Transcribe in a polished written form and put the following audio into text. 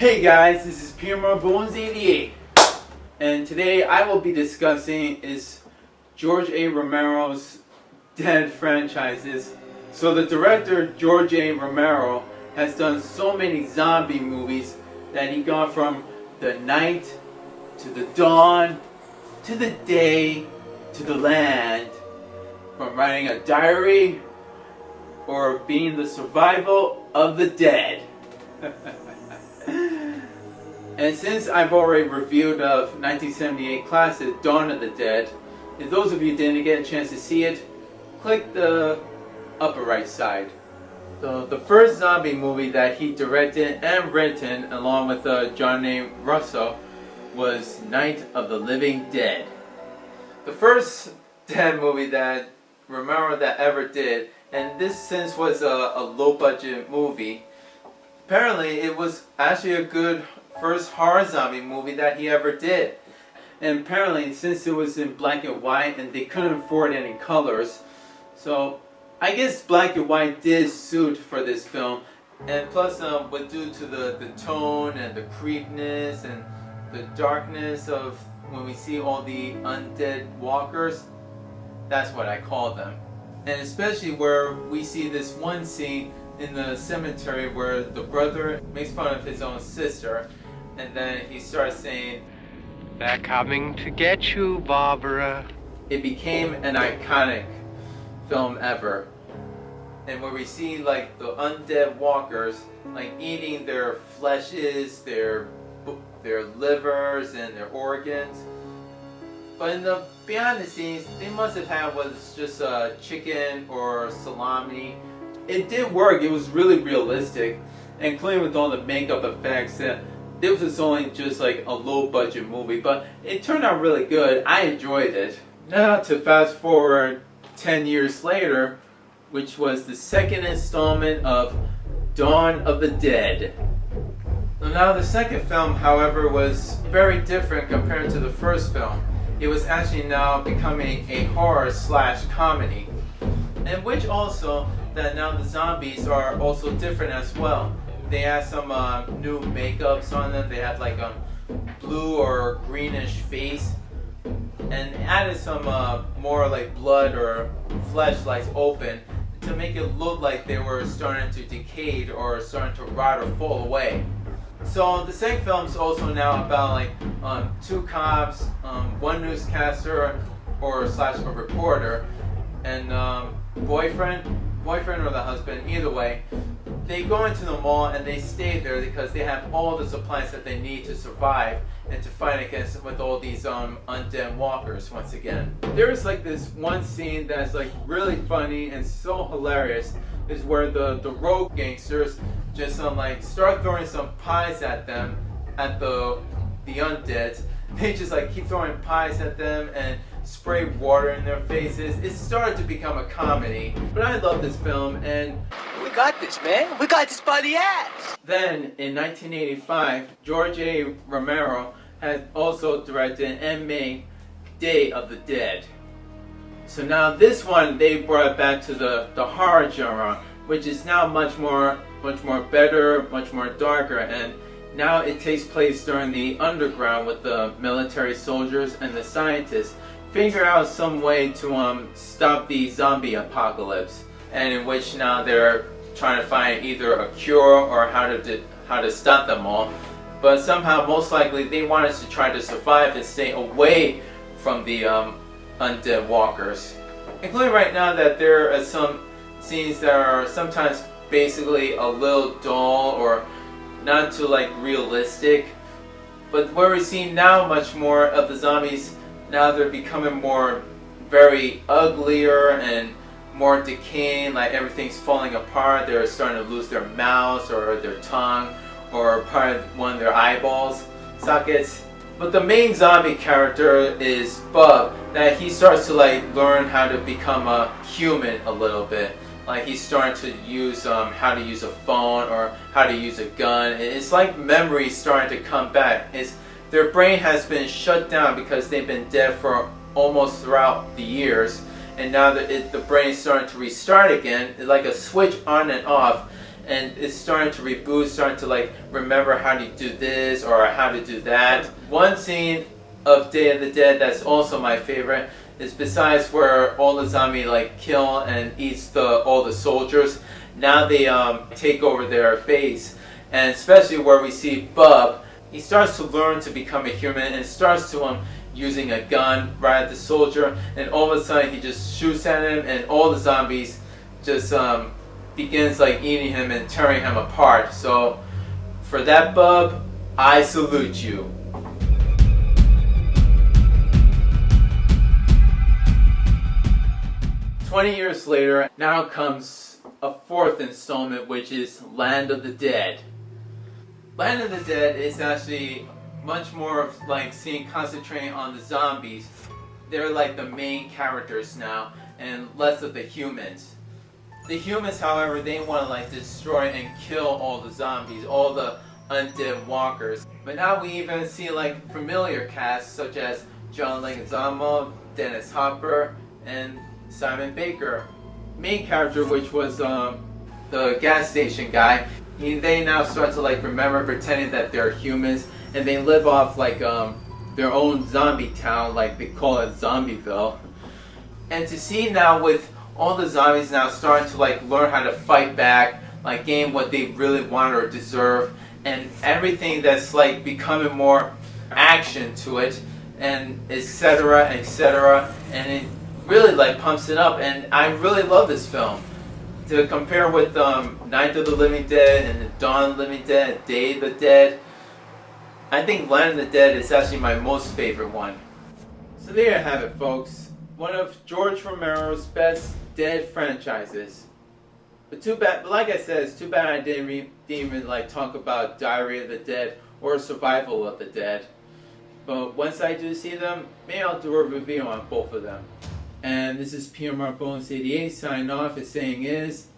Hey guys, this is P.M.R.Bonez88, and today I will be discussing is George A. Romero's Dead franchises. So the director George A. Romero has done so many zombie movies that he gone from the night to the dawn to the day to the land, from writing a diary or being the survival of the dead. And since I've already reviewed of 1978 classic Dawn of the Dead, if those of you didn't get a chance to see it, click the upper right side. So the first zombie movie that he directed and written along with John A. Russo was Night of the Living Dead. The first Dead movie that Romero that ever did, and this since was a low budget movie, apparently it was actually a good first horror zombie movie that he ever did. And apparently since it was in black and white and they couldn't afford any colors, so I guess black and white did suit for this film. And plus but due to the tone and the creepiness and the darkness of when we see all the undead walkers, that's what I call them. And especially where we see this one scene in the cemetery where the brother makes fun of his own sister, and then he starts saying, "They're coming to get you, Barbara." It became an iconic film ever. And where we see like the undead walkers like eating their fleshes, their livers and their organs. But in the behind the scenes, they must have had was just chicken or salami. It did work. It was really realistic, including with all the makeup effects. This was only just like a low budget movie, but it turned out really good. I enjoyed it. Now to fast forward 10 years later, which was the second installment of Dawn of the Dead. Now the second film, however, was very different compared to the first film. It was actually now becoming a horror slash comedy, and which also that now the zombies are also different as well. They had some new makeups on them. They had like a blue or greenish face, and added some more like blood or flesh like open to make it look like they were starting to decay or starting to rot or fall away. So the second film is also now about like two cops, one newscaster or slash a reporter, and boyfriend or the husband, either way. They go into the mall and they stay there because they have all the supplies that they need to survive and to fight against with all these undead walkers once again. There is like this one scene that's like really funny and so hilarious, is where the rogue gangsters just like start throwing some pies at them, at the undead. They just like keep throwing pies at them and spray water in their faces. It started to become a comedy, but I love this film, and we got this, man. We got this by the ass. Then in 1985, George A. Romero had also directed and made Day of the Dead. So now this one they brought it back to the horror genre, which is now much more better, much more darker, and now it takes place during the underground with the military soldiers and the scientists figure out some way to stop the zombie apocalypse, and in which now they're trying to find either a cure or how to stop them all. But somehow, most likely, they want us to try to survive and stay away from the undead walkers. Including right now that there are some scenes that are sometimes basically a little dull or not too like realistic. But where we're seeing now much more of the zombies, now they're becoming more very uglier and more decaying, like everything's falling apart. They're starting to lose their mouths or their tongue or part of one of their eyeballs sockets. But the main zombie character is Bub, that he starts to like learn how to become a human a little bit. Like he's starting to use how to use a phone or how to use a gun. It's like memories starting to come back. Their brain has been shut down because they've been dead for almost throughout the years, and now the brain is starting to restart again. It's like a switch on and off, and it's starting to reboot, starting to like remember how to do this or how to do that. One scene of Day of the Dead that's also my favorite is, besides where all the zombies like kill and eats all the soldiers, now they take over their base, and especially where we see Bub. He starts to learn to become a human and starts to using a gun right at the soldier, and all of a sudden he just shoots at him, and all the zombies just begins like eating him and tearing him apart. So for that, Bub, I salute you. "20 years later, now comes a fourth installment, which is Land of the Dead. Land of the Dead is actually much more of like concentrating on the zombies. They're like the main characters now, and less of the humans. The humans, however, they want to like destroy and kill all the zombies, all the undead walkers. But now we even see like familiar casts such as John Leguizamo, Dennis Hopper, and Simon Baker. Main character, which was the gas station guy, they now start to like remember pretending that they're humans, and they live off like their own zombie town, like they call it Zombieville. And to see now with all the zombies now starting to like learn how to fight back, like gain what they really want or deserve, and everything that's like becoming more action to it, and etc., etc., and it really like pumps it up, and I really love this film. To compare with Night of the Living Dead and Dawn of the Living Dead, Day of the Dead, I think Land of the Dead is actually my most favorite one. So there you have it, folks. One of George Romero's best Dead franchises. But too bad, like I said, it's too bad I didn't even like talk about Diary of the Dead or Survival of the Dead. But once I do see them, maybe I'll do a review on both of them. And this is P.M.R.Bonez88 signing off. His saying is,